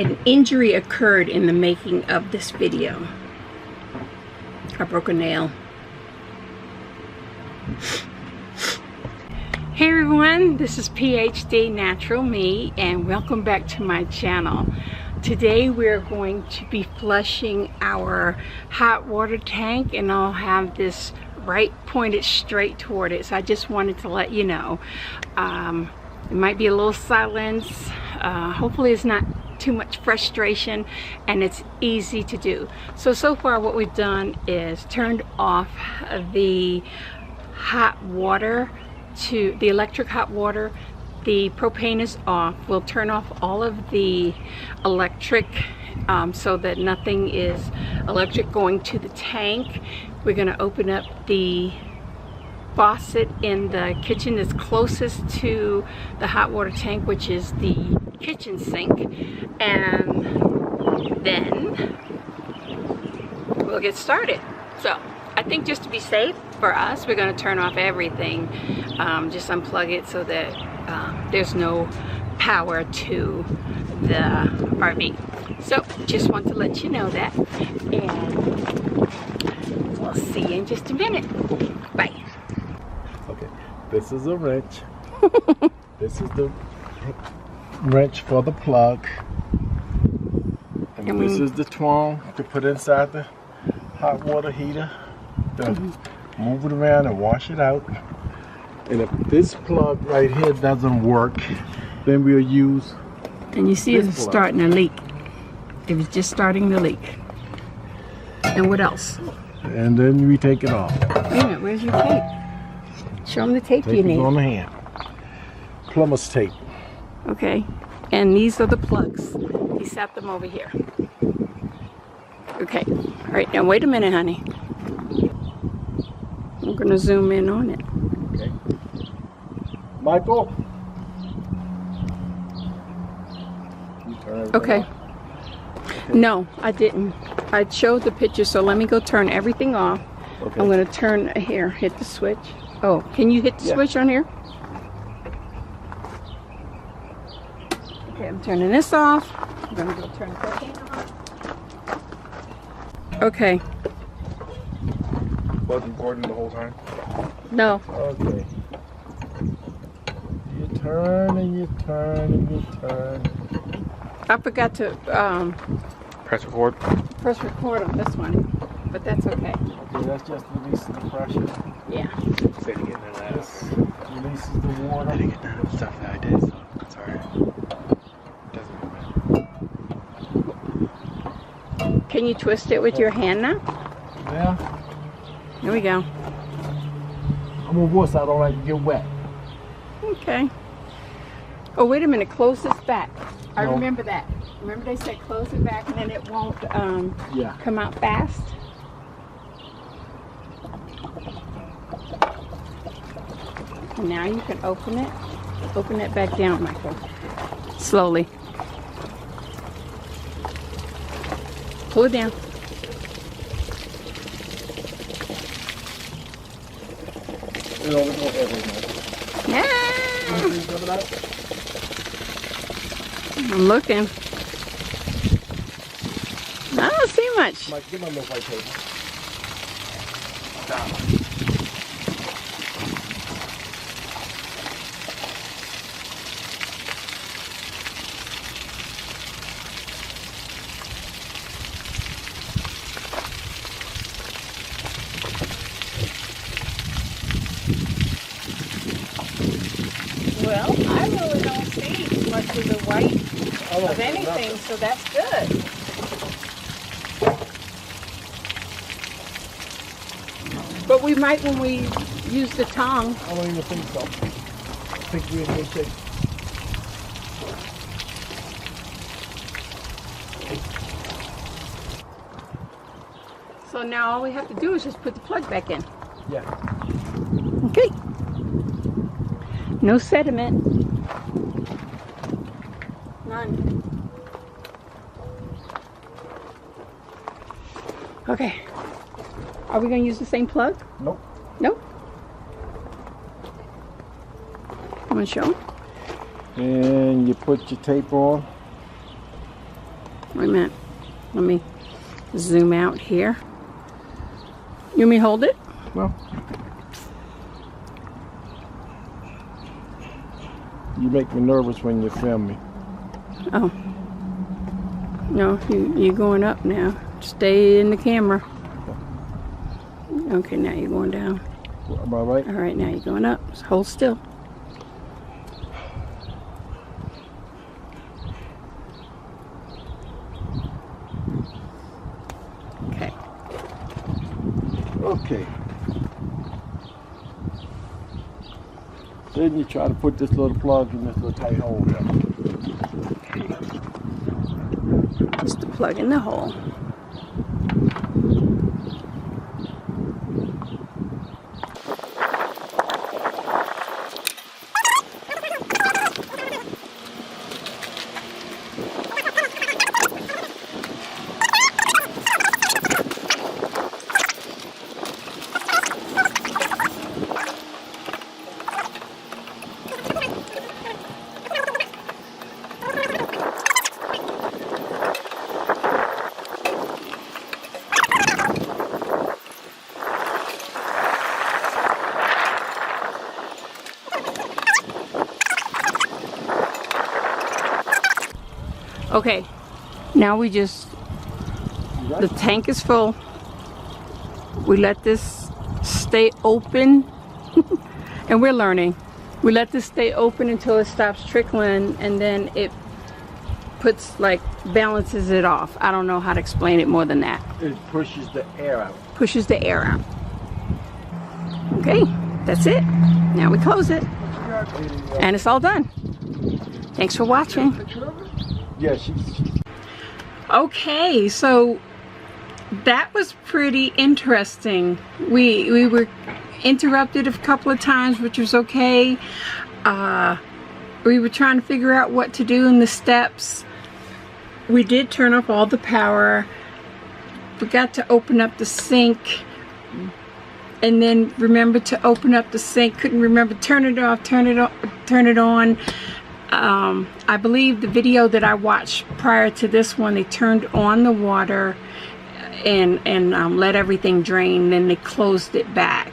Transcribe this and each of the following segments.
An injury occurred in the making of this video. I broke a nail. Hey everyone, this is PhD Natural Me and welcome back to my channel. Today we're going to be flushing our hot water tank and I'll have this right pointed straight toward it. So I just wanted to let you know. It might be a little silence. Hopefully it's not too much frustration and it's easy to do. So far what we've done is turned off the hot water to the electric hot water. The propane is off. We'll turn off all of the electric so that nothing is electric going to the tank. We're going to open up the faucet in the kitchen that's closest to the hot water tank, which is the kitchen sink, and then we'll get started. So I think just to be safe for us, we're going to turn off everything, just unplug it so that there's no power to the RV. So just want to let you know that, and we'll see you in just a minute. Bye. Okay, this is a wrench. This is the wrench for the plug, and this is the twine to put inside the hot water heater to move it around and wash it out. And if this plug right here doesn't work, then we'll use, and you see it's starting to leak. It was just starting to leak. And what else? and then we take it off. Wait a minute, where's your tape? Show them the tape you need. On the hand. Plumber's tape. Okay, and these are the plugs. He set them over here. Okay, all right, now wait a minute, honey. I'm gonna zoom in on it. Okay. Michael? You turn everything Okay. off? No, I didn't. I showed the picture, so let me go turn everything off. Okay. I'm gonna turn here, hit the switch. Oh, can you hit the switch on here? Okay, I'm turning this off. I'm gonna go turn the propane on. Okay. Was recording the whole time? No. Okay. You turn and you turn and you turn. I forgot to Press record. press record on this one, but that's okay. Okay, that's just releasing the pressure. Yeah. Say to get none of that. This releases the water. I didn't get none of the stuff that I did, so it's alright. Doesn't matter. Can you twist it with your hand now? Yeah. Here we go. I'm a wuss, I don't like to get wet. Okay. Oh, wait a minute. Close this back. I No. remember that. Remember they said close it back and then it won't Yeah. come out fast? Now you can open it. Open it back down, Michael. Slowly. Pull it down. It only goes everywhere. Yeah. I'm looking. I don't see much. Mike, give my little white paper. Well, I really don't see much of the white of anything, so that's good. But we might when we use the tongue. I don't even think so. I think we're in good shape. So now all we have to do is just put the plug back in. Yeah. Okay. No sediment. None. Okay. Are we going to use the same plug? Nope. Nope. I'm going to show 'em. And you put your tape on. Wait a minute. Let me zoom out here. You want me to hold it? Well, you make me nervous when you film me. Oh. No, you're going up now. Stay in the camera. Okay, now you're going down. Am I right? All right, now you're going up. Just hold still. Okay. Okay. Then you try to put this little plug in this little tight hole here. Just to plug in the hole. Okay, now we just, the tank is full. We let this stay open, and we're learning. We let this stay open until it stops trickling, and then it puts, like, balances it off. I don't know how to explain it more than that. It pushes the air out. Pushes the air out. Okay, that's it. Now we close it, and it's all done. Thanks for watching. Yeah, Okay, so that was pretty interesting. We were interrupted a couple of times, which was okay. We were trying to figure out what to do in the steps. We did turn off all the power. Forgot to open up the sink, and then remember to open up the sink. Couldn't remember, turn it off, turn it on. I believe the video that I watched prior to this one, they turned on the water and let everything drain, then they closed it back.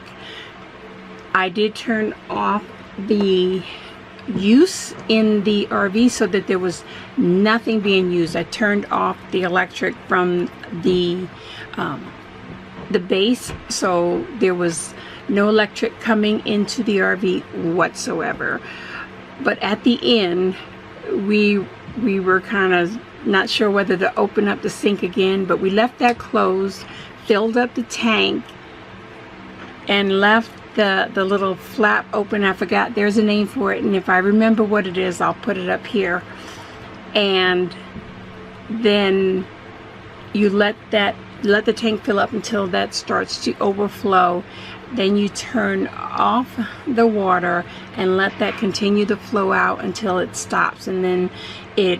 I did turn off the use in the RV so that there was nothing being used. I turned off the electric from the base, so there was no electric coming into the RV whatsoever. But at the end, we were kind of not sure whether to open up the sink again, but we left that closed, filled up the tank, and left the little flap open. I forgot, there's a name for it, and if I remember what it is, I'll put it up here. And then you let the tank fill up until that starts to overflow. Then you turn off the water and let that continue to flow out until it stops, and then it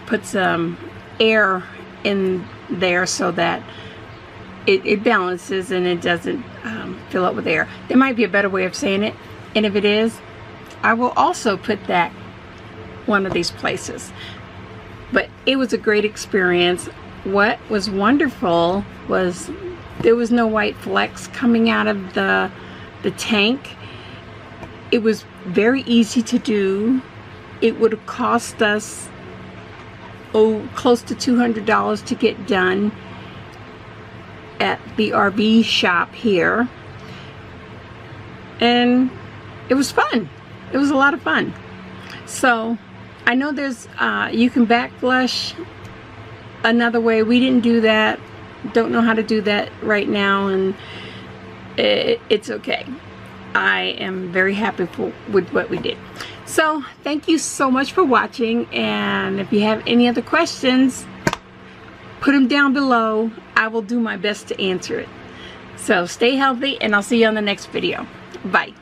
puts air in there so that it balances and it doesn't fill up with air. There might be a better way of saying it, and if it is, I will also put that one of these places. But it was a great experience. What was wonderful was there was no white flecks coming out of the tank. It was very easy to do. It would have cost us close to $200 to get done at the RV shop here, and it was fun. It was a lot of fun. So I know there's you can back flush another way. We didn't do that. Don't know how to do that right now, and it's okay. I am very happy with what we did. So thank you so much for watching, and if you have any other questions, put them down below. I will do my best to answer it. So stay healthy, and I'll see you on the next video. Bye.